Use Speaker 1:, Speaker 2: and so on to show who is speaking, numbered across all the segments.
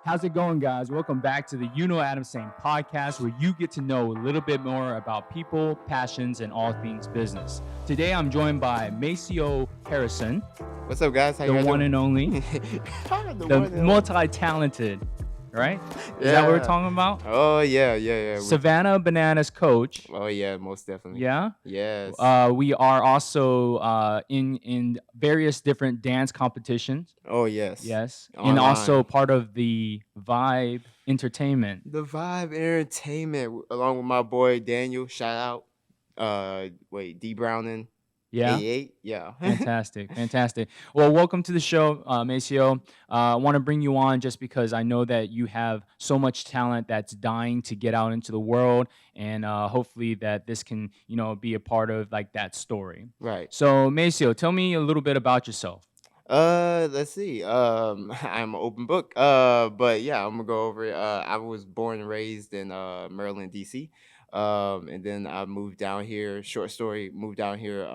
Speaker 1: How's it going, guys? Welcome back to the UKnowAdamTsang podcast, where you get to know a little bit more about people, passions, and all things business. Today, I'm joined by Maceo Harrison,
Speaker 2: What's up, guys? How
Speaker 1: the
Speaker 2: you guys
Speaker 1: one
Speaker 2: doing?
Speaker 1: and only,
Speaker 2: The
Speaker 1: the
Speaker 2: one and only.
Speaker 1: multi-talented, right? Is that what we're
Speaker 2: Yeah.
Speaker 1: talking about?
Speaker 2: Oh yeah.
Speaker 1: Savannah Bananas coach.
Speaker 2: Oh yeah, most definitely.
Speaker 1: Yeah.
Speaker 2: Yes.
Speaker 1: We are also in various different dance competitions.
Speaker 2: Oh yes.
Speaker 1: Yes, and also
Speaker 2: Online.
Speaker 1: part of the Vibe Entertainment.
Speaker 2: The Vibe Entertainment, along with my boy Daniel. Shout out. Wait, D Browning,
Speaker 1: Yeah.
Speaker 2: 88. Yeah.
Speaker 1: Fantastic, fantastic. Well, welcome to the show, Maceo. I want to bring you on just because I know that you have so much talent that's dying to get out into the world, and hopefully that this can, be a part of like that story.
Speaker 2: Right.
Speaker 1: So, Maceo, tell me a little bit about yourself.
Speaker 2: Let's see. I'm an open book. But yeah, I'm gonna go over it. I was born and raised in Maryland, DC. And then I moved down here. Short story. Moved down here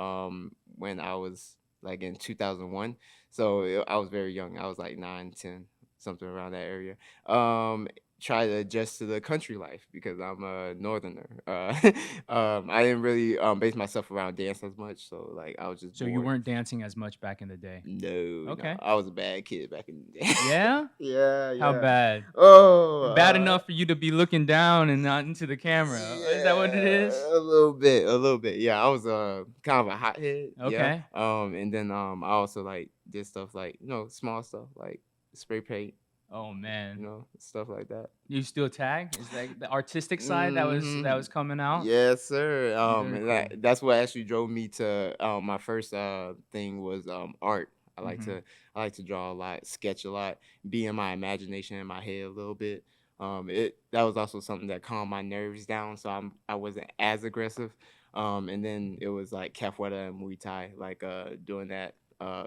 Speaker 2: when I was like in 2001. So I was very young. I was like 9, 10, something around that area. Try to adjust to the country life because I'm a northerner. I didn't really base myself around dance as much. So like I was just
Speaker 1: So you
Speaker 2: born.
Speaker 1: weren't dancing as much back in the day.
Speaker 2: No,
Speaker 1: Okay.
Speaker 2: I was a bad kid back in the day.
Speaker 1: Yeah?
Speaker 2: Yeah,
Speaker 1: How
Speaker 2: yeah.
Speaker 1: bad?
Speaker 2: Oh,
Speaker 1: Bad enough for you to be looking down and not into the camera. Is that what it is?
Speaker 2: yeah, a little bit. Yeah, I was kind of a hothead. Yeah.
Speaker 1: Okay.
Speaker 2: And then I also like did stuff like small stuff like spray paint,
Speaker 1: Oh man.
Speaker 2: stuff like that.
Speaker 1: You still tag? Is that the artistic side that was
Speaker 2: Mm-hmm.
Speaker 1: coming out?
Speaker 2: Yes, sir.
Speaker 1: Very
Speaker 2: And
Speaker 1: cool.
Speaker 2: that's what actually drove me to my first thing was art. I like
Speaker 1: Mhm.
Speaker 2: to I like to draw a lot, sketch a lot, be in my imagination in my head a little bit. It that was also something that calmed my nerves down, so I wasn't as aggressive. And then it was like capoeira and Muay Thai, like doing that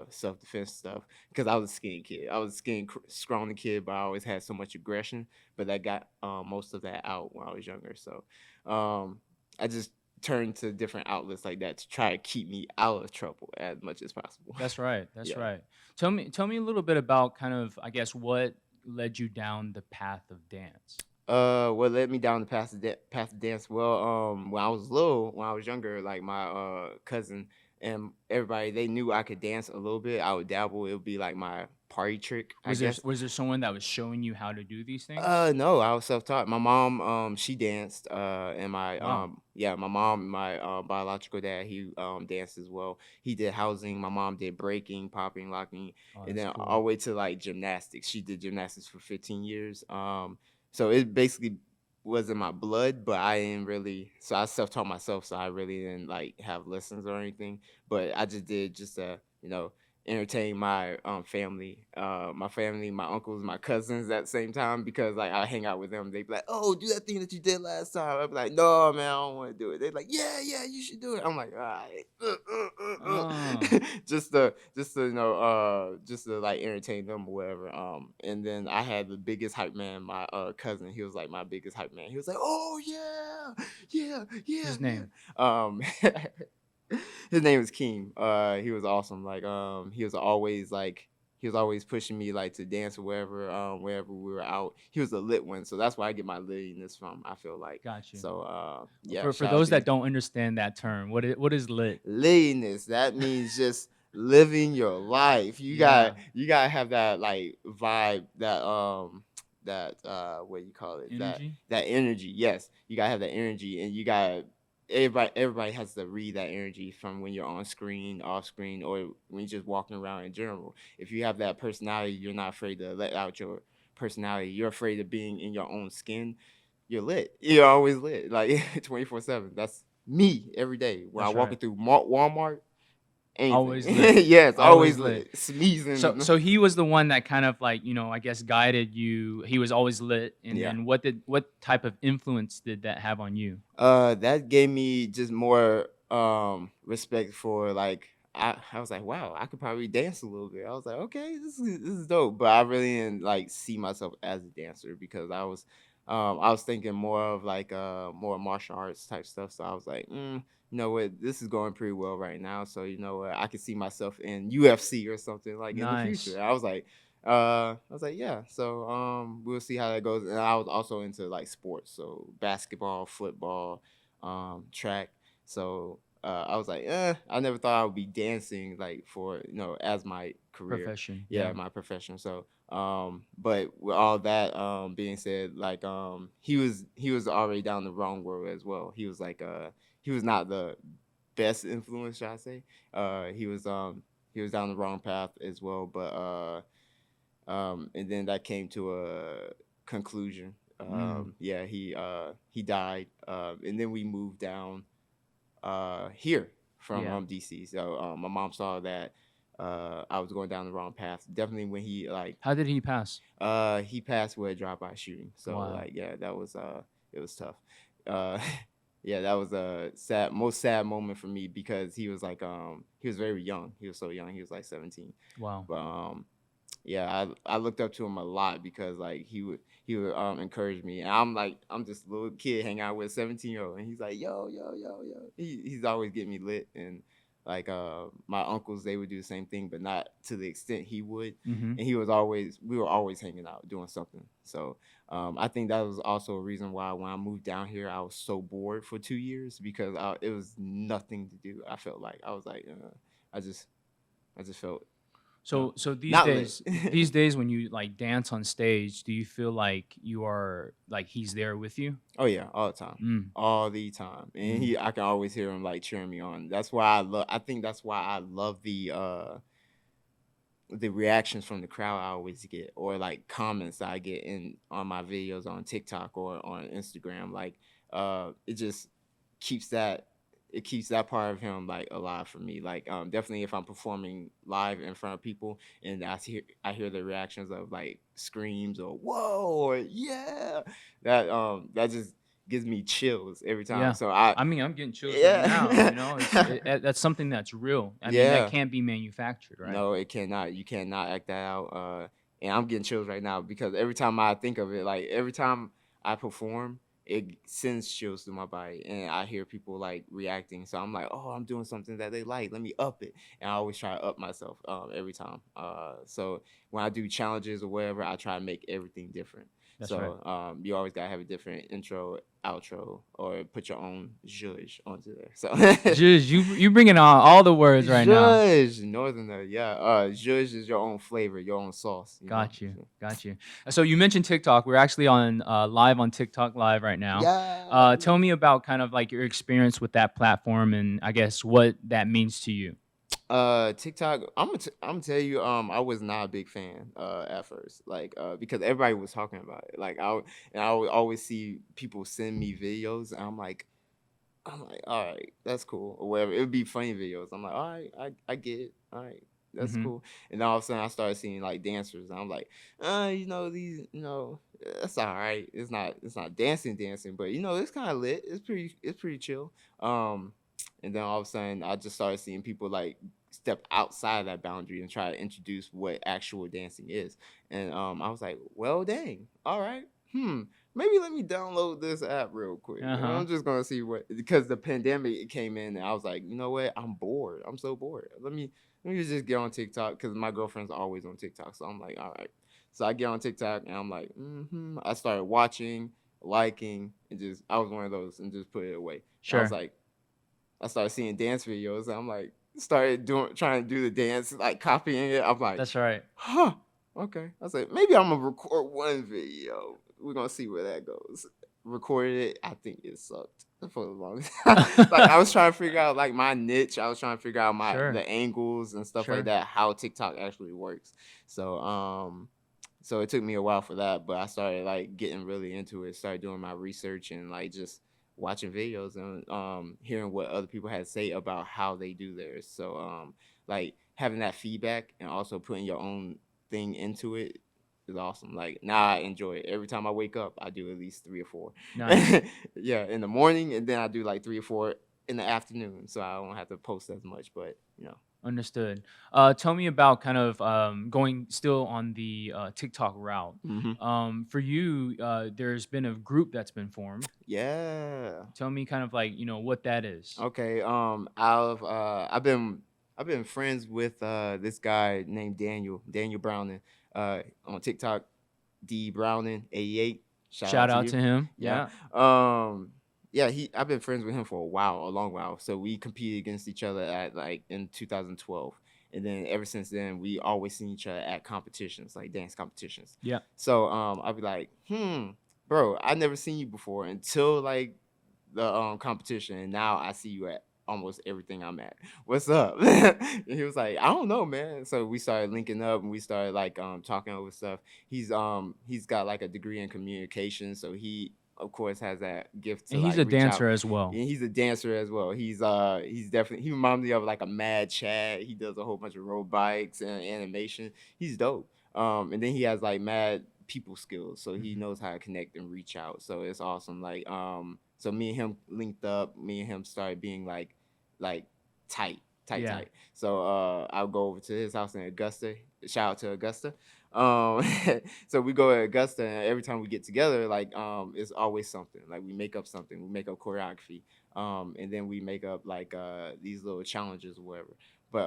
Speaker 2: self defense stuff because I was a skinny kid. I was a skinny, scrawny kid, but I always had so much aggression. But I got most of that out when I was younger. So I just turned to different outlets like that to try to keep me out of trouble as much as possible.
Speaker 1: That's right. That's
Speaker 2: Yeah.
Speaker 1: right. Tell me a little bit about kind of, I guess, what led you down the path of dance.
Speaker 2: What led me down the path of dance? Well, when I was little, when I was younger, like my cousin and everybody, they knew I could dance a little bit. I would dabble. It would be like my party trick, I
Speaker 1: Was there
Speaker 2: guess.
Speaker 1: someone that was showing you how to do these things?
Speaker 2: No, I was self-taught. My mom, she danced, and
Speaker 1: Wow.
Speaker 2: my mom, my biological dad, he danced as well. He did housing. My mom did breaking, popping, locking,
Speaker 1: Oh,
Speaker 2: and
Speaker 1: that's
Speaker 2: then
Speaker 1: cool.
Speaker 2: all the way to like gymnastics. She did gymnastics for 15 years. So it basically was in my blood, but I didn't really. So I self-taught myself, so I really didn't like have lessons or anything. But I just did just entertain my family, my uncles, my cousins at the same time because like I hang out with them. They'd be like, "Oh, do that thing that you did last time." I'd be like, "No, man, I don't want to do it." They're like, "Yeah, yeah, you should do it." I'm like, "All right,"
Speaker 1: Oh,
Speaker 2: just to like entertain them or whatever. And then I had the biggest hype man, my cousin. He was like my biggest hype man. He was like, "Oh yeah, yeah,
Speaker 1: what's
Speaker 2: yeah,
Speaker 1: his
Speaker 2: yeah."
Speaker 1: name?
Speaker 2: His name was Keem. He was awesome. Like he was always pushing me like to dance or wherever we were out. He was a lit one, so that's where I get my littiness from. I feel like
Speaker 1: Got you.
Speaker 2: so. Yeah,
Speaker 1: For
Speaker 2: shout out
Speaker 1: those
Speaker 2: to you.
Speaker 1: that don't understand that term, what is lit?
Speaker 2: Littiness. That means just living your life.
Speaker 1: Yeah.
Speaker 2: You gotta have that like vibe, that what do you call it,
Speaker 1: Energy.
Speaker 2: that energy. Yes, you gotta have that energy, and you gotta everybody has to read that energy from when you're on screen, off screen, or when you're just walking around in general. If you have that personality, you're not afraid to let out your personality. You're afraid of being in your own skin. You're lit. You're always lit, like 24/7. That's me every day when I
Speaker 1: That's
Speaker 2: walking
Speaker 1: right.
Speaker 2: through Walmart. Anything.
Speaker 1: Always lit.
Speaker 2: Yes,
Speaker 1: Always
Speaker 2: always
Speaker 1: lit.
Speaker 2: lit.
Speaker 1: So
Speaker 2: Sneezing.
Speaker 1: so he was the one that kind of like, I guess guided you. He was always lit. And
Speaker 2: Yeah.
Speaker 1: then what type of influence did that have on you?
Speaker 2: That gave me just more respect for like I was like, wow, I could probably dance a little bit. I was like, okay, this is dope. But I really didn't like see myself as a dancer because I was thinking more of like more martial arts type stuff. So I was like, you know what, this is going pretty well right now. So you know what, I could see myself in UFC or something like in the
Speaker 1: Nice.
Speaker 2: future. I was like, I was like, yeah. So we'll see how that goes. And I was also into like sports, so basketball, football, track. So I was like, I never thought I would be dancing like for as my career,
Speaker 1: Profession.
Speaker 2: yeah,
Speaker 1: Yeah.
Speaker 2: my profession. So but with all that being said, like he was already down the wrong road as well. He was like he was not the best influence, should I say? He was down the wrong path as well, but and then that came to a conclusion.
Speaker 1: Mm.
Speaker 2: Yeah, he died, and then we moved down here from
Speaker 1: Yeah.
Speaker 2: DC. So my mom saw that I was going down the wrong path. Definitely when
Speaker 1: How did he pass?
Speaker 2: he passed with a drive-by shooting. So
Speaker 1: Wow.
Speaker 2: like yeah, that was it was tough. Uh yeah, that was a most sad moment for me because he was very young. He was so young. He was like 17.
Speaker 1: Wow.
Speaker 2: But yeah, I looked up to him a lot because like he would encourage me. And I'm just a little kid hanging out with a 17-year-old, and he's like, yo, yo, yo, yo. He's always getting me lit. And like my uncles, they would do the same thing, but not to the extent he would.
Speaker 1: Mm-hmm.
Speaker 2: And we were always hanging out doing something. So I think that was also a reason why when I moved down here I was so bored for 2 years because it was nothing to do. I felt like I was like I just I just felt
Speaker 1: So
Speaker 2: not lit.
Speaker 1: these days when you like dance on stage, do you feel like you are like he's there with you?
Speaker 2: Oh yeah, all the time.
Speaker 1: Mm.
Speaker 2: All the time. And
Speaker 1: Mm.
Speaker 2: I can always hear him like cheering me on. I think that's why I love the reactions from the crowd I always get, or like comments I get in on my videos on TikTok or on Instagram. Like it just keeps that it keeps that part of him like alive for me. Like definitely if I'm performing live in front of people and I hear the reactions of like screams or whoa or yeah, that just gives me chills every time.
Speaker 1: Yeah.
Speaker 2: So I
Speaker 1: I mean, I'm getting chills right now.
Speaker 2: yeah.
Speaker 1: That's something that's real. I mean, that
Speaker 2: Yeah.
Speaker 1: can't be manufactured, right?
Speaker 2: No, it cannot. You cannot act that out. And I'm getting chills right now because every time I think of it, like every time I perform, it sends chills through my body, and I hear people like reacting. So I'm like, oh, I'm doing something that they like. Let me up it, and I always try to up myself every time. So when I do challenges or whatever, I try to make everything different.
Speaker 1: That's right.
Speaker 2: So you always gotta have a different intro, outro, or put your own zhuzh onto there. So
Speaker 1: Just you bringing on all the words right now.
Speaker 2: Zhuzh, northerner, yeah. Zhuzh is your own flavor, your own sauce, you know.
Speaker 1: Got you. Got you. So you mentioned TikTok. We're actually on live on TikTok live right now.
Speaker 2: Yeah,
Speaker 1: Tell me about kind of like your experience with that platform and I guess what that means to you.
Speaker 2: TikTok. I'm gonna tell you, I was not a big fan at first, like because everybody was talking about it. I would always see people send me videos, and I'm like, all right, that's cool, or whatever. It would be funny videos. I'm like, all right, I get it. All right, that's
Speaker 1: Mm-hmm.
Speaker 2: cool. And then all of a sudden, I started seeing like dancers. And I'm like, these, that's all right. It's not dancing, but it's kind of lit. It's pretty chill. And then all of a sudden, I just started seeing people like step outside of that boundary and try to introduce what actual dancing is. And I was like, well, dang, all right, maybe let me download this app real quick.
Speaker 1: Uh huh.
Speaker 2: I'm just gonna see what because the pandemic it came in and I was like, you know what? I'm bored. I'm so bored. Let me just get on TikTok because my girlfriend's always on TikTok. So I'm like, all right. So I get on TikTok and I'm like, I started watching, liking, and just I was one of those and just put it away. And I was
Speaker 1: Sure.
Speaker 2: like, I started seeing dance videos and I'm like, started trying to do the dance, like copying it. I'm like,
Speaker 1: That's right.
Speaker 2: huh, okay. I was like, maybe I'm gonna record one video. We're gonna see where that goes. Recorded it. I think it sucked for the longest time. Like I was trying to figure out like my niche. I was trying to figure out
Speaker 1: Sure.
Speaker 2: the angles and stuff like
Speaker 1: Sure.
Speaker 2: that, how TikTok actually works. So so it took me a while for that, but I started like getting really into it, started doing my research and like just watching videos and hearing what other people had to say about how they do theirs. So like having that feedback and also putting your own thing into it is awesome. Like now I enjoy it. Every time I wake up, I do at least three or four.
Speaker 1: Nice.
Speaker 2: Yeah, in the morning, and then I do like three or four in the afternoon, so I don't have to post as much. But
Speaker 1: Understood. Tell me about kind of going still on the TikTok route.
Speaker 2: hmm
Speaker 1: For you, there's been a group that's been formed.
Speaker 2: yeah.
Speaker 1: Tell me kind of like what that is.
Speaker 2: Okay. I've been I've been friends with this guy named Daniel Browning on TikTok, D Browning 88. Shout out
Speaker 1: Shout
Speaker 2: to
Speaker 1: out
Speaker 2: you.
Speaker 1: to him.
Speaker 2: Yeah.
Speaker 1: Yeah.
Speaker 2: Yeah, I've been friends with him for a while, a long while. So we competed against each other at like in 2012. And then ever since then, we always seen each other at competitions, like dance competitions.
Speaker 1: Yeah.
Speaker 2: So I'll be like, bro, I never seen you before until like the competition, and now I see you at almost everything I'm at. What's up? And he was like, I don't know, man. So we started linking up and we started like talking over stuff. He's got like a degree in communication, so he of course has that gift to
Speaker 1: And he's
Speaker 2: like
Speaker 1: a
Speaker 2: reach out.
Speaker 1: dancer as well.
Speaker 2: And he's a dancer as well. He's definitely, he reminds me of like a Mad Chad. He does a whole bunch of road bikes and animation. He's dope. And then he has like mad people skills, so he
Speaker 1: Mhm.
Speaker 2: knows how to connect and reach out. So it's awesome. Like so me and him linked up. Me and him started being like tight, tight,
Speaker 1: Yeah.
Speaker 2: tight. So I'll go over to his house in Augusta. Shout out to Augusta. So we go to Augusta, and every time we get together, like it's always something. Like we make up something. We make up choreography. And then we make up like these little challenges or whatever. But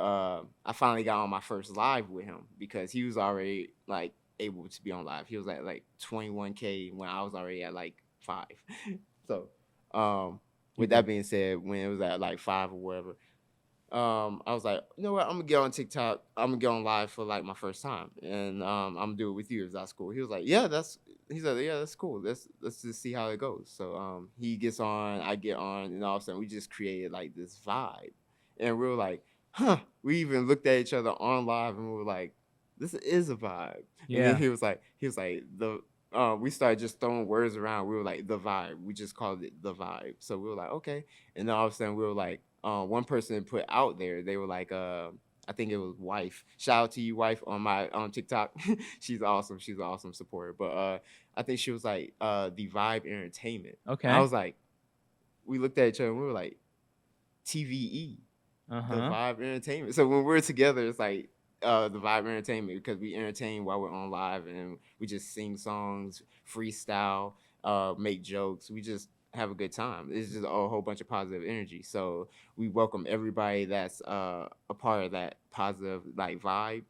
Speaker 2: I finally got on my first live with him because he was already like able to be on live. He was at like 21K when I was already at like 5. So, um,
Speaker 1: You
Speaker 2: with that
Speaker 1: did.
Speaker 2: being said, when it was at like 5 or whatever, I was like, you know what, I'm gonna get on TikTok. I'm gonna get on live for like my first time, and I'm gonna do it with you if that's cool. He was like, yeah, that's. He said, yeah, that's cool. Let's just see how it goes. So he gets on, I get on, and all of a sudden we just created like this vibe, and we were like, huh. We even looked at each other on live, and we were like, this is a vibe. And then
Speaker 1: Yeah.
Speaker 2: he was like the. We started just throwing words around. We were like the vibe. We just called it the vibe. So we were like, okay. And then all of a sudden we were like, one person put out there, they were like, I think it was wife. Shout out to you, wife, on my on TikTok. She's awesome. She's an awesome supporter. But I think she was like the Vibe Entertainment. And I
Speaker 1: Okay.
Speaker 2: was like, we looked at each other and we were like, TVE, the
Speaker 1: Uh-huh.
Speaker 2: Vibe Entertainment. So when we're together, it's like the Vibe Entertainment because we entertain while we're on live and we just sing songs, freestyle, make jokes. We just have a good time. It's just a whole bunch of positive energy. So we welcome everybody that's a part of that positive like vibe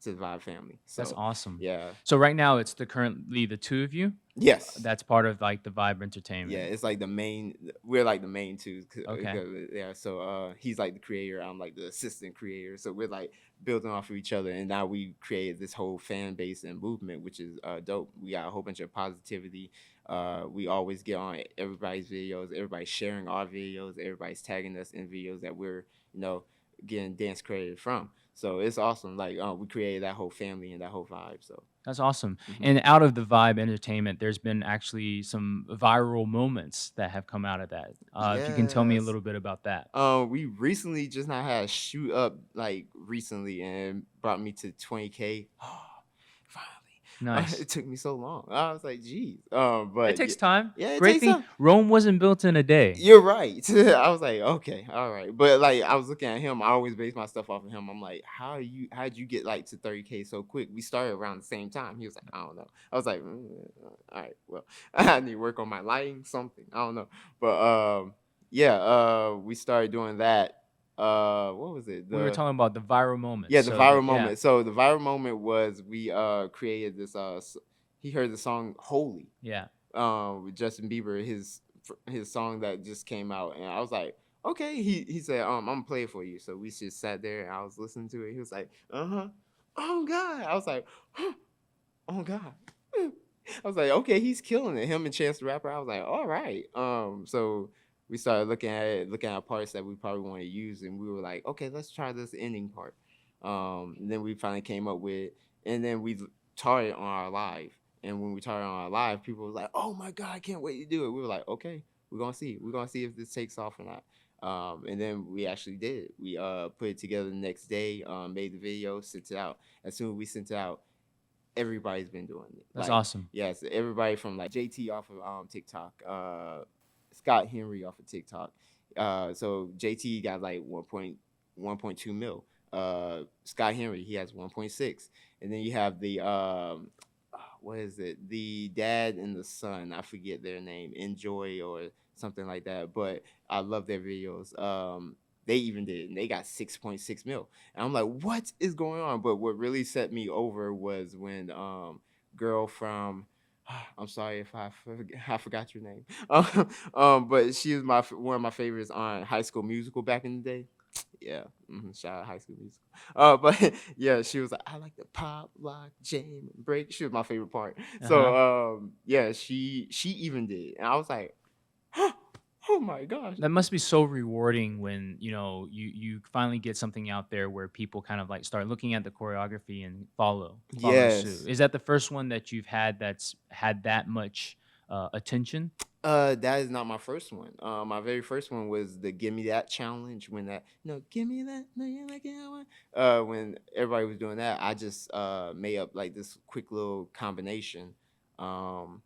Speaker 2: to the Vibe family.
Speaker 1: That's
Speaker 2: So
Speaker 1: awesome.
Speaker 2: yeah,
Speaker 1: So right now it's currently the two of you
Speaker 2: yes.
Speaker 1: that's part of like the Vibe
Speaker 2: Yeah,
Speaker 1: Entertainment.
Speaker 2: it's like the main. We're like the main two.
Speaker 1: Okay.
Speaker 2: Yeah, so he's like the creator. I'm like the assistant creator. So we're like building off of each other, and now we created this whole fan base and movement, which is dope. We got a whole bunch of positivity. We always get on everybody's videos. Everybody's sharing our videos. Everybody's tagging us in videos that we're you know getting dance credit from. So it's awesome. Like we created that whole family and that whole vibe. So.
Speaker 1: That's awesome.
Speaker 2: Mhm.
Speaker 1: And out of the Vibe Entertainment, there's been actually some viral moments that have come out of that. If you can tell me a
Speaker 2: Yes.
Speaker 1: little bit about that.
Speaker 2: We recently just not had a shoot up like recently and brought me to 20K. Finally,
Speaker 1: Nice.
Speaker 2: it took me so long. I was like, geez.
Speaker 1: It
Speaker 2: But yeah,
Speaker 1: takes time.
Speaker 2: yeah, it
Speaker 1: Great
Speaker 2: takes
Speaker 1: thing,
Speaker 2: time.
Speaker 1: Rome wasn't built in a day.
Speaker 2: You're right. I was like, okay, all right. But like, I was looking at him. I always base my stuff off of him. I'm like, how'd you get like to 30K so quick? We started around the same time. He was like, I don't know. I was like, all right, well, I need to work on my lighting, something. I don't know. But yeah, we started doing that. What was it?
Speaker 1: We were talking about the viral moments.
Speaker 2: Yeah, the
Speaker 1: So the
Speaker 2: viral
Speaker 1: yeah,
Speaker 2: moment. So the viral moment was we created this he heard the song Holy
Speaker 1: yeah.
Speaker 2: with Justin Bieber, his song that just came out, and I was like, okay. He said, I'm gonna play it for you. So we just sat there and I was listening to it. He was like, uh-huh. Oh God. I was like, oh God. I was like, okay, he's killing it. Him and Chance the Rapper. I was like, all right. So we started looking at it, looking at parts that we probably want to use, and we were like, okay, let's try this ending part. And then we finally came up with, and then we taught it on our live. And when we taught it on our live, people was like, "Oh my God, I can't wait to do it." We were like, "Okay, we're gonna see. We're gonna see if this takes off or not." And then we actually did it. We put it together the next day, made the video, sent it out. As soon as we sent it out, everybody's been doing it.
Speaker 1: That's
Speaker 2: Like,
Speaker 1: awesome.
Speaker 2: yes, everybody from like JT off of TikTok, Scott Henry off of TikTok. So JT got like 1.2 mil. Scott Henry, he has 1.6. And then you have the what is it? The dad and the son. I forget their name. Enjoy or something like that. But I love their videos. they even did, and they got 6.6 mil. And I'm like, what is going on? But what really set me over was when girl from I'm sorry if I forgot your name. But she was one of my favorites on High School Musical back in the day. Yeah, shout out High School Musical. But yeah, she was like, I like the pop, lock, jam, and break. She was my favorite part. So
Speaker 1: Uh-huh.
Speaker 2: yeah, she even did, and I was like, oh my gosh.
Speaker 1: That must be so rewarding when, you finally get something out there where people kind of like start looking at the choreography and follow suit.
Speaker 2: Yes.
Speaker 1: Is that the first one that you've had that's had that much attention?
Speaker 2: That is not my first one. My very first one was the "Give Me That" challenge. When that, give me that, no, you like it, I want-" when everybody was doing that, I just made up like this quick little combination, um,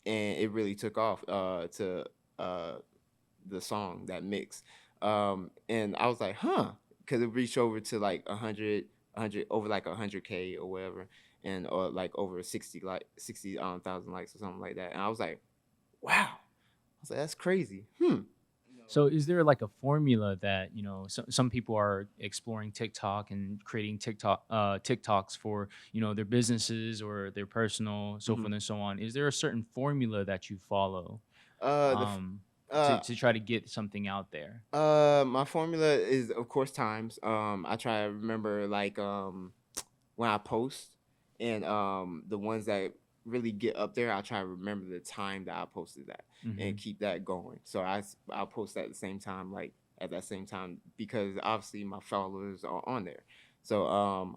Speaker 2: and it really took off to uh the song, that mix. And I was like, huh, because it reached over to like 100, over like 100K or whatever, and or like over 60 thousand likes or something like that. And I was like, wow. I was like, that's crazy.
Speaker 1: So is there like a formula that, some people are exploring TikTok and creating TikToks for, their businesses or their personal, so
Speaker 2: Hmm.
Speaker 1: forth and so on. Is there a certain formula that you follow
Speaker 2: The
Speaker 1: um to try to get something out there?
Speaker 2: my formula is of course times. I try to remember like when I post, and the ones that really get up there, I try to remember the time that I posted that and
Speaker 1: Mhm.
Speaker 2: keep that going. So I'll post at the same time, like at that same time, because obviously my followers are on there. So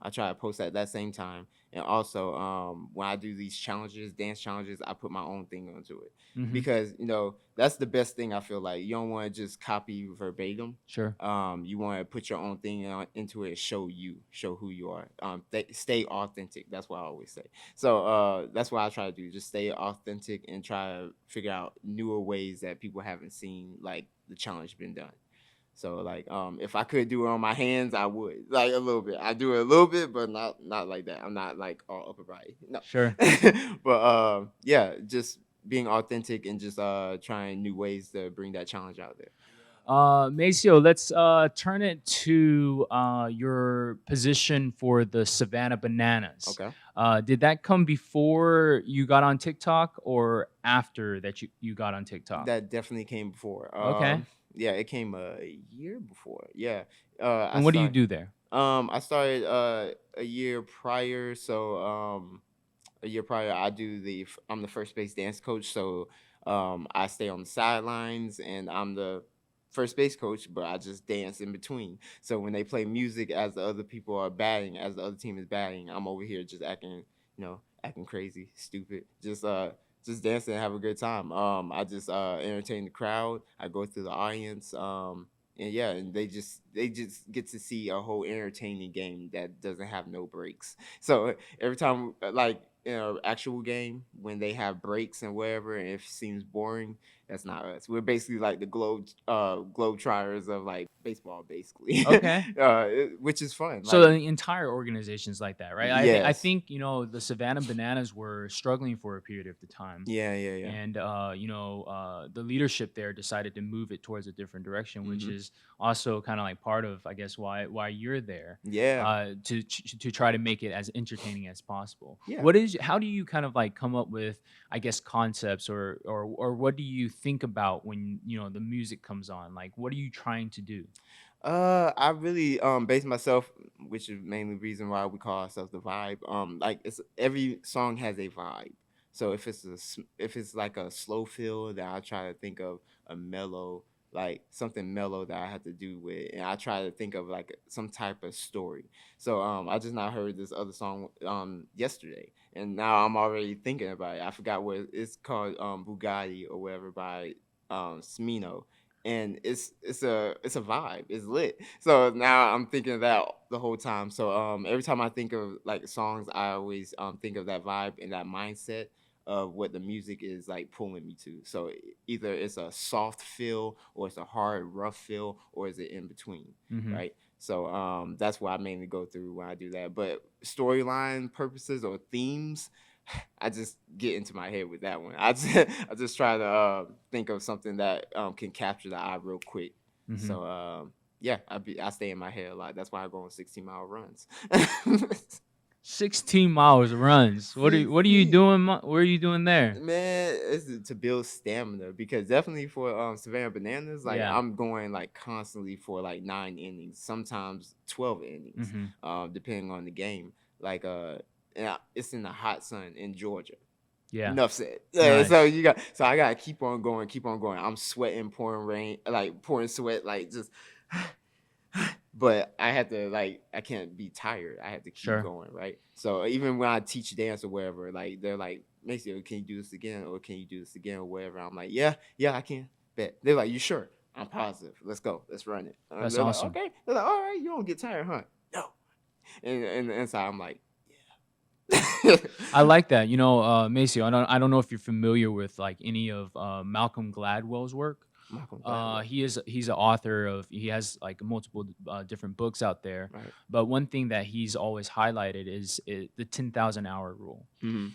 Speaker 2: I try to post at that same time, and also when I do these challenges, dance challenges, I put my own thing onto it,
Speaker 1: Mhm.
Speaker 2: because that's the best thing. I feel like you don't want to just copy verbatim.
Speaker 1: Sure.
Speaker 2: You want to put your own thing into it, show who you are. Stay authentic. That's what I always say. So that's what I try to do, just stay authentic and try to figure out newer ways that people haven't seen, like the challenge been done. So like if I could do it on my hands, I would, like a little bit. I do it a little bit, but not like that. I'm not like all upper body. No.
Speaker 1: Sure.
Speaker 2: But yeah, just being authentic and just trying new ways to bring that challenge out there.
Speaker 1: Maceo, let's turn it to your position for the Savannah Bananas.
Speaker 2: Okay.
Speaker 1: Did that come before you got on TikTok or after that you got on TikTok?
Speaker 2: That definitely came before.
Speaker 1: Okay.
Speaker 2: Yeah, it came a year before. Yeah. I
Speaker 1: And what do you
Speaker 2: started
Speaker 1: do there?
Speaker 2: I started a year prior. So a year prior, I'm the first base dance coach. So I stay on the sidelines, and I'm the first base coach, but I just dance in between. So when they play music as the other people are batting, as the other team is batting, I'm over here just acting crazy, stupid, just dancing and have a good time. I just entertain the crowd. I go through the audience. And yeah, and they just get to see a whole entertaining game that doesn't have no breaks. So every time, like in an actual game, when they have breaks and whatever, and it seems boring, that's not us. We're basically like the globe trotters of like baseball, basically,
Speaker 1: Okay.
Speaker 2: which is fun.
Speaker 1: So the
Speaker 2: Like
Speaker 1: entire organization's like that, right? I
Speaker 2: yes,
Speaker 1: think the Savannah Bananas were struggling for a period of the time,
Speaker 2: yeah, yeah, yeah.
Speaker 1: and the leadership there decided to move it towards a different direction, which
Speaker 2: Hmm.
Speaker 1: is also kind of like part of, I guess, why you're there,
Speaker 2: Yeah,
Speaker 1: to try to make it as entertaining as possible.
Speaker 2: yeah.
Speaker 1: How do you kind of like come up with, I guess, concepts, or what do you think about when the music comes on? Like, what are you trying to do?
Speaker 2: I really base myself, which is mainly reason why we call ourselves the vibe. Like it's every song has a vibe. So if it's like a slow feel, then I try to think of a mellow, like something mellow that I have to do with, and I try to think of like some type of story. So I just now heard this other song yesterday, and now I'm already thinking about it. I forgot what it's called, Bugatti or whatever by Smino, and it's a vibe. It's lit. So now I'm thinking of that the whole time. So every time I think of like songs, I always think of that vibe and that mindset of what the music is like pulling me to. So either it's a soft feel, or it's a hard rough feel, or is it in between,
Speaker 1: Hmm.
Speaker 2: right? So that's what I mainly go through when I do that. But storyline purposes or themes, I just get into my head with that one. I just try to think of something that can capture the eye real quick.
Speaker 1: Hmm.
Speaker 2: So Yeah, I stay in my head a lot. That's why I go on 16-mile runs.
Speaker 1: 16 miles runs. What are you
Speaker 2: 16.
Speaker 1: doing? What are you doing there?
Speaker 2: Man, it's to build stamina because definitely for Savannah Bananas, like
Speaker 1: Yeah.
Speaker 2: I'm going like constantly for like 9 innings, sometimes 12 innings,
Speaker 1: Hmm.
Speaker 2: depending on the game. Like it's in the hot sun in Georgia.
Speaker 1: Yeah.
Speaker 2: Enough said. So
Speaker 1: Nice.
Speaker 2: I gotta keep on going. I'm sweating, pouring rain, like pouring sweat, like just. But I had to like I can't be tired. I have to keep
Speaker 1: Sure.
Speaker 2: going, right? So even when I teach dance or whatever, like they're like, Maceo, can you do this again? Or can you do this again or whatever? I'm like, yeah, yeah, I can. Bet. They're like, you sure? I'm positive. Let's go. Let's run it.
Speaker 1: That's
Speaker 2: They're like,
Speaker 1: awesome.
Speaker 2: okay. They're like, all right, you don't get tired, huh? No. And inside I'm like, yeah.
Speaker 1: I like that. Maceo, I don't know if you're familiar with like any of Malcolm Gladwell's work.
Speaker 2: Malcolm Gladwell.
Speaker 1: He's an author of he has like multiple different books out there.
Speaker 2: Right.
Speaker 1: But one thing that he's always highlighted is the 10,000 hour rule.
Speaker 2: Mm-hmm.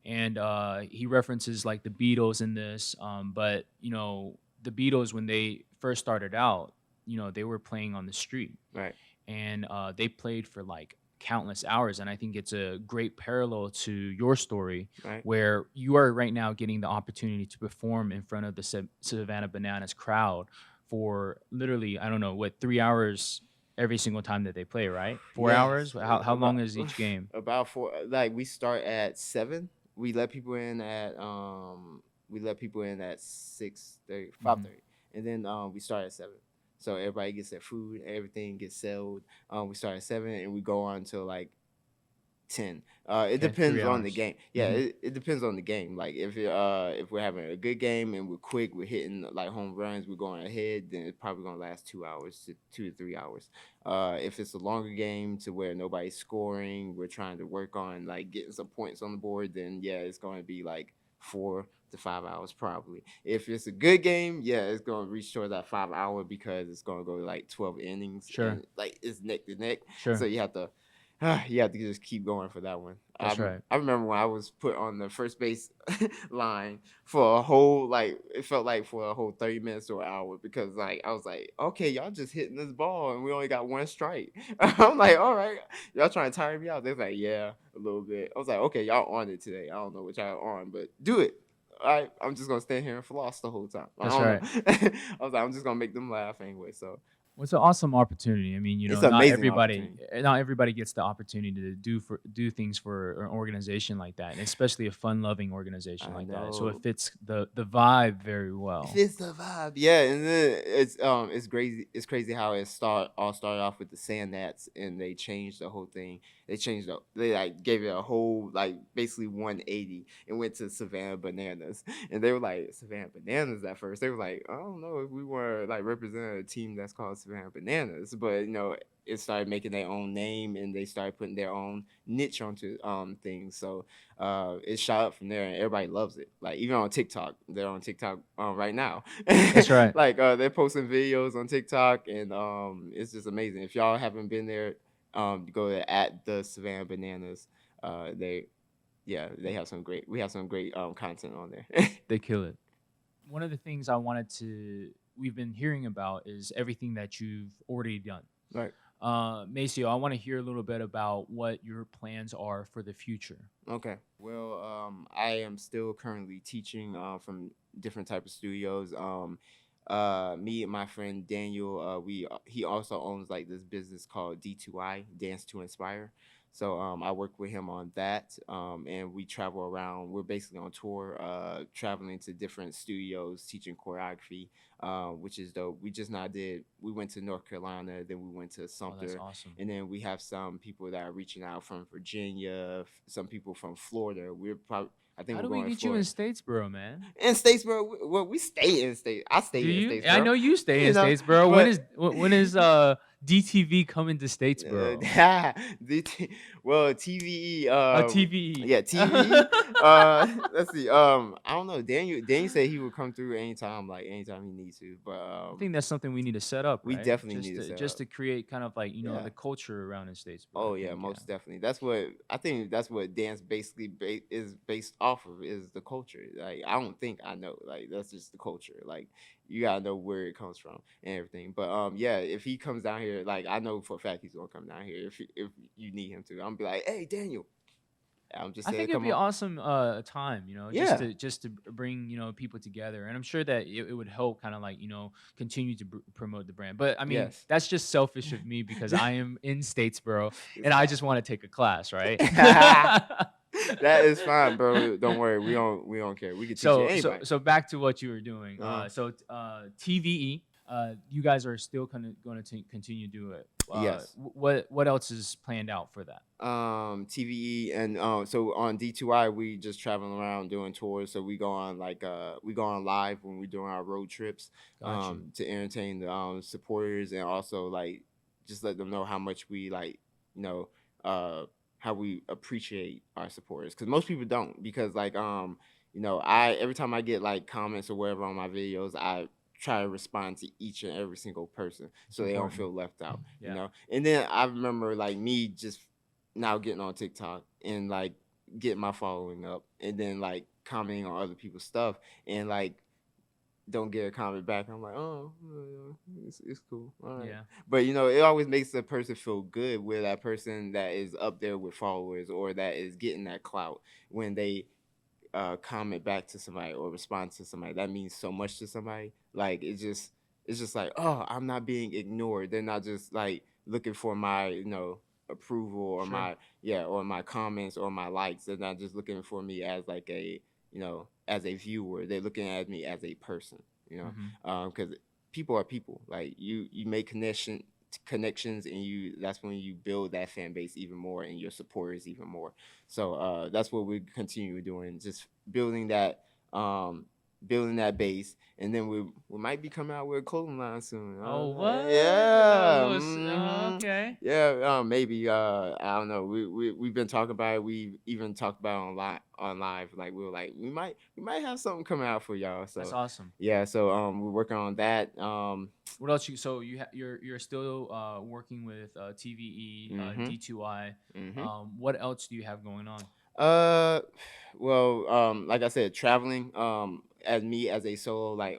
Speaker 1: And he references like the Beatles in this. But the Beatles when they first started out, they were playing on the street,
Speaker 2: Right.
Speaker 1: and they played for like countless hours. And I think it's a great parallel to your story,
Speaker 2: Right.
Speaker 1: where you are right now getting the opportunity to perform in front of the Savannah Bananas crowd for literally, I don't know what, 3 hours every single time that they play, right? 4 hours.
Speaker 2: Yes,
Speaker 1: How
Speaker 2: about
Speaker 1: long is each game?
Speaker 2: about four. Like we start at 7. We let people in at 6:30, five
Speaker 1: Hmm.
Speaker 2: thirty, and then we start at 7. So everybody gets their food, everything gets sold. We start at 7 and we go on till like 10. It
Speaker 1: Okay, three
Speaker 2: depends on the
Speaker 1: hours.
Speaker 2: game. Yeah,
Speaker 1: Hmm.
Speaker 2: it depends on the game. Like if we're having a good game and we're quick, we're hitting like home runs, we're going ahead, then it's probably gonna last 2 hours to 2 to 3 hours. If it's a longer game to where nobody's scoring, we're trying to work on like getting some points on the board, then yeah, it's going to be like 4 to 5 hours probably. If it's a good game, yeah, it's gonna reach towards that 5 hour because it's gonna go like 12 innings
Speaker 1: Sure,
Speaker 2: and like it's neck to neck. So
Speaker 1: sure.
Speaker 2: you have to just keep going for that one.
Speaker 1: That's right.
Speaker 2: I remember when I was put on the first base line for a whole like it felt like for a whole 30 minutes or an hour because like I was like, okay, y'all just hitting this ball and we only got one strike. I'm like, all right, y'all trying to tire me out. They're like, yeah, a little bit. I was like, okay, y'all on it today. I don't know what y'all on, but do it. All right, I'm just gonna stand here and floss the whole time. I
Speaker 1: That's
Speaker 2: don't know.
Speaker 1: right.
Speaker 2: I was like, I'm just gonna make them laugh anyway. So
Speaker 1: Well, it's an awesome opportunity. I mean,
Speaker 2: it's an amazing opportunity.
Speaker 1: not everybody gets the opportunity to do things for an organization like that, and especially a fun-loving organization
Speaker 2: I
Speaker 1: like that. So it
Speaker 2: know.
Speaker 1: fits the vibe very
Speaker 2: It
Speaker 1: well.
Speaker 2: fits the vibe, yeah, and then it's crazy. It's crazy how it started off with the Sand Gnats, and they changed the whole thing. They like gave it a whole like basically 180 and went to Savannah Bananas, and they were like Savannah Bananas at first. They were like, I don't know if we were like representing a team that's called Savannah Bananas, but it started making their own name and they started putting their own niche onto things. So it shot up from there, and everybody loves it. Like even on TikTok, they're on TikTok right now.
Speaker 1: That's right.
Speaker 2: Like they're posting videos on TikTok, and it's just amazing. If y'all haven't been there, go to at the Savannah Bananas. They yeah, they have some great. We have some great content on there.
Speaker 1: They kill it. One of the things we've been hearing about is everything that you've already done.
Speaker 2: Right.
Speaker 1: Maceo, I want to hear a little bit about what your plans are for the future.
Speaker 2: Okay. Well, I am still currently teaching from different type of studios. Me and my friend Daniel, he also owns like this business called D2I, Dance to Inspire. So I work with him on that, and we travel around. We're basically on tour, traveling to different studios, teaching choreography, which is dope. We just not did. We went to North Carolina, then we went to
Speaker 1: Oh, that's
Speaker 2: Sumter,
Speaker 1: awesome.
Speaker 2: and then we have some people that are reaching out from Virginia, some people from Florida. I think
Speaker 1: How
Speaker 2: we're
Speaker 1: do we
Speaker 2: going to
Speaker 1: get you in
Speaker 2: Florida.
Speaker 1: Statesboro, man?
Speaker 2: In Statesboro, well, we stay in state. I
Speaker 1: Do
Speaker 2: stay in
Speaker 1: you? I
Speaker 2: Statesboro,
Speaker 1: know you stay
Speaker 2: you
Speaker 1: in
Speaker 2: know,
Speaker 1: Statesboro. When
Speaker 2: but
Speaker 1: is DTV coming to Statesboro?
Speaker 2: the well, TVE,
Speaker 1: TVE.
Speaker 2: yeah, TVE. Let's see. I don't know. Daniel said he would come through anytime he needs to. But
Speaker 1: I think that's something we need to set up,
Speaker 2: we
Speaker 1: right?
Speaker 2: definitely need to set
Speaker 1: Just
Speaker 2: up.
Speaker 1: to create kind of like
Speaker 2: Yeah.
Speaker 1: the culture around in Statesboro. I
Speaker 2: Oh yeah,
Speaker 1: think, yeah.
Speaker 2: most definitely. That's what I think. That's what dance basically is based off of is the culture. Like I don't think I know. Like that's just the culture. Like you gotta know where it comes from and everything. But yeah, if he comes down here, like I know for a fact he's gonna come down here. If you need him to, I'm gonna be like, hey Daniel, I'm just
Speaker 1: I
Speaker 2: saying,
Speaker 1: think it'd
Speaker 2: come
Speaker 1: be
Speaker 2: on.
Speaker 1: awesome time,
Speaker 2: Yeah.
Speaker 1: just to bring people together, and I'm sure that it would help kind of like continue to promote the brand. But I mean,
Speaker 2: Yes.
Speaker 1: that's just selfish of me because I am in Statesboro
Speaker 2: It's
Speaker 1: and I
Speaker 2: fine.
Speaker 1: just want to take a class, right?
Speaker 2: That is fine, bro. Don't worry. We don't care. We can teach it anybody.
Speaker 1: So back to what you were doing.
Speaker 2: Uh,
Speaker 1: TVE, you guys are still kind of going to continue to do it.
Speaker 2: yes.
Speaker 1: What else is planned out for that?
Speaker 2: TVE, and so on D2I we just traveling around doing tours. So we go on like we go on live when we're doing our road trips
Speaker 1: Got you.
Speaker 2: to entertain the supporters, and also like just let them know how much we like, you know, how we appreciate our supporters, because most people don't, because like I every time I get like comments or whatever on my videos, I try to respond to each and every single person
Speaker 1: It's
Speaker 2: so they don't
Speaker 1: important.
Speaker 2: feel left out,
Speaker 1: Yeah.
Speaker 2: and then I remember like me just now getting on TikTok and like getting my following up, and then like commenting on other people's stuff, and like don't get a comment back. I'm like, oh, it's cool, all right.
Speaker 1: Yeah.
Speaker 2: But it always makes the person feel good, with that person that is up there with followers or that is getting that clout, when they comment back to somebody or respond to somebody. That means so much to somebody. Like it's just like, oh, I'm not being ignored. They're not just like looking for my approval, or
Speaker 1: Sure.
Speaker 2: my, yeah, or my comments or my likes. They're not just looking for me as like a, as a viewer. They're looking at me as a person.
Speaker 1: Hmm.
Speaker 2: Because people are people. Like you make connections, and that's when you build that fan base even more, and your supporters even more. So that's what we continue doing, just um building that base, and then we might be coming out with a clothing line soon.
Speaker 1: Oh, what?
Speaker 2: Yeah,
Speaker 1: Okay.
Speaker 2: yeah, maybe. I don't know. We've been talking about it. We even talked about it on live. Like we were like, we might have something coming out for y'all.
Speaker 1: That's
Speaker 2: So
Speaker 1: awesome.
Speaker 2: yeah, so we're working on that.
Speaker 1: What else so you're still working with TVE,
Speaker 2: Mhm.
Speaker 1: D2I.
Speaker 2: Mhm.
Speaker 1: What else do you have going on?
Speaker 2: Uh, well, like I said, traveling. As me as a solo, like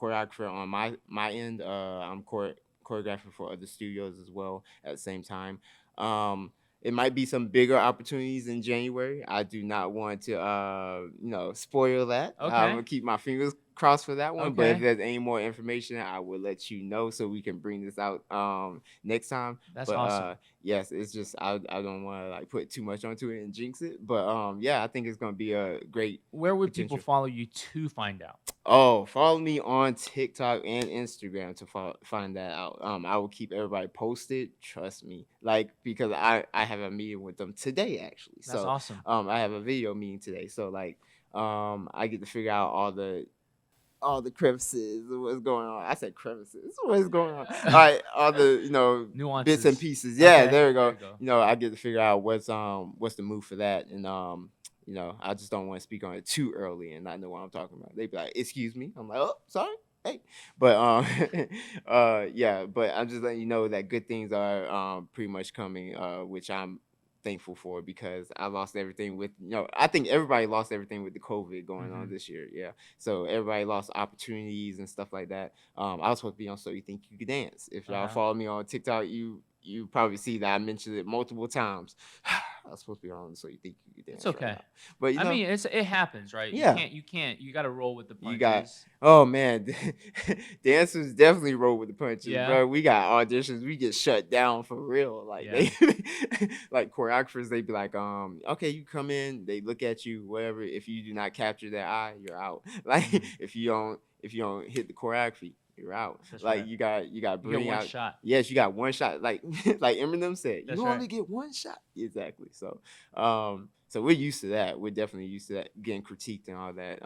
Speaker 2: choreographer on my end. I'm choreographer for other studios as well at the same time. It might be some bigger opportunities in January. I do not want to spoil that. I'm
Speaker 1: Okay.
Speaker 2: gonna keep my fingers crossed for that one. But if
Speaker 1: Okay.
Speaker 2: there's any more information, I will let you know so we can bring this out next time.
Speaker 1: That's
Speaker 2: But
Speaker 1: awesome.
Speaker 2: yes, it's just I don't want to like put too much onto it and jinx it. But yeah, I think it's gonna be a great
Speaker 1: Where would people
Speaker 2: potential.
Speaker 1: follow you to find out?
Speaker 2: Oh, follow me on TikTok and Instagram to find that out. I will keep everybody posted. Trust me, like, because I have a meeting with them today actually.
Speaker 1: That's
Speaker 2: So
Speaker 1: awesome.
Speaker 2: I have a video meeting today. So like I get to figure out all the crevices of what's going on. I said crevices. What's going on? All right, all the bits and
Speaker 1: Nuances.
Speaker 2: pieces. Yeah,
Speaker 1: Okay.
Speaker 2: there we
Speaker 1: There
Speaker 2: go.
Speaker 1: you go.
Speaker 2: I get to figure out what's the move for that, and I just don't want to speak on it too early and not know what I'm talking about. They be like, "Excuse me." I'm like, "Oh, sorry." Hey, but yeah, but I'm just letting you know that good things are pretty much coming, which I'm thankful for, because I lost everything with I think everybody lost everything with the COVID going on
Speaker 1: Hmm.
Speaker 2: this year. Yeah, so everybody lost opportunities and stuff like that. I was supposed to be on So You Think You Could Dance. If y'all
Speaker 1: Uh-huh.
Speaker 2: follow me on TikTok, you probably see that I mentioned it multiple times. I was supposed to be on So You Think You Could
Speaker 1: It's
Speaker 2: Dance right
Speaker 1: okay.
Speaker 2: now, but
Speaker 1: I mean, it happens, right?
Speaker 2: yeah,
Speaker 1: You got to roll with the
Speaker 2: you got.
Speaker 1: punches.
Speaker 2: Oh man, dancers definitely roll with the punches,
Speaker 1: Yeah.
Speaker 2: bro. We got auditions, we get shut down for real. Like
Speaker 1: Yeah.
Speaker 2: they, like choreographers, they be like, okay, you come in, they look at you, whatever. If you do not capture their eye, you're out. Like
Speaker 1: Mm,
Speaker 2: if you don't hit the choreography, you're out.
Speaker 1: that's
Speaker 2: Like
Speaker 1: right.
Speaker 2: you got to
Speaker 1: You get
Speaker 2: bring
Speaker 1: one
Speaker 2: out.
Speaker 1: shot.
Speaker 2: Yes, you got one shot. Like like Eminem said,
Speaker 1: That's
Speaker 2: you
Speaker 1: right.
Speaker 2: only get one shot. Exactly. So we're used to that. We're definitely used to that, getting critiqued and all that.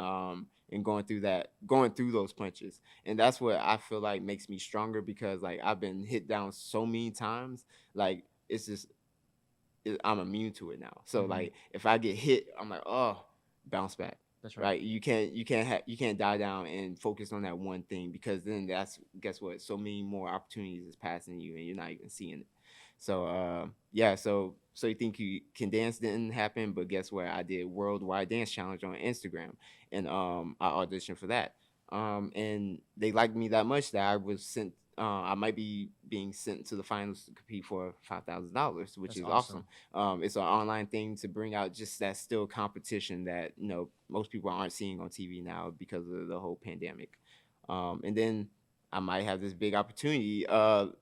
Speaker 2: And going through those punches, and that's what I feel like makes me stronger, because like I've been hit down so many times. Like it's just I'm immune to it now. So
Speaker 1: Hmm.
Speaker 2: like if I get hit, I'm like, oh, bounce back.
Speaker 1: That's right.
Speaker 2: Right? You can't die down and focus on that one thing, because then that's guess what? So many more opportunities is passing you, and you're not even seeing it. So yeah, so you think you can dance didn't happen, but guess what? I did Worldwide Dance Challenge on Instagram, and I auditioned for that. And they liked me that much that I was sent. I might be being sent to the finals to compete for $5,000, which
Speaker 1: That's
Speaker 2: is awesome.
Speaker 1: awesome.
Speaker 2: It's an online thing to bring out just that still competition that most people aren't seeing on TV now because of the whole pandemic. And then I might have this big opportunity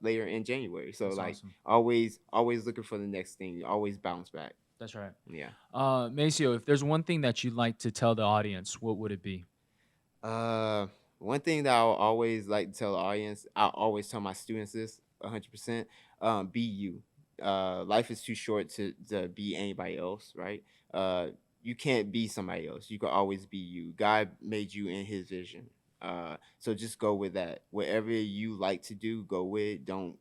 Speaker 2: later in January. So
Speaker 1: That's
Speaker 2: like
Speaker 1: awesome.
Speaker 2: always looking for the next thing. Always bounce back.
Speaker 1: That's right.
Speaker 2: Yeah.
Speaker 1: Maceo, if there's one thing that you'd like to tell the audience, what would it be?
Speaker 2: Uh, One thing that I'll always like to tell the audience, I always tell my students this 100%. Be you. Life is too short to be anybody else, right? You can't be somebody else. You can always be you. God made you in His vision. So just go with that. Whatever you like to do, go with it. Don't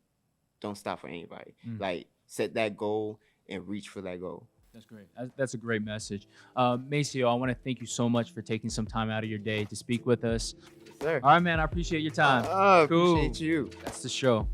Speaker 2: stop for anybody.
Speaker 1: Mm,
Speaker 2: Like set that goal and reach for that goal.
Speaker 1: that's great. That's a great message. Maceo, I want to thank you so much for taking some time out of your day to speak with us.
Speaker 2: Yes, sir.
Speaker 1: All right, man. I appreciate your time. Cool.
Speaker 2: Appreciate you.
Speaker 1: That's the show.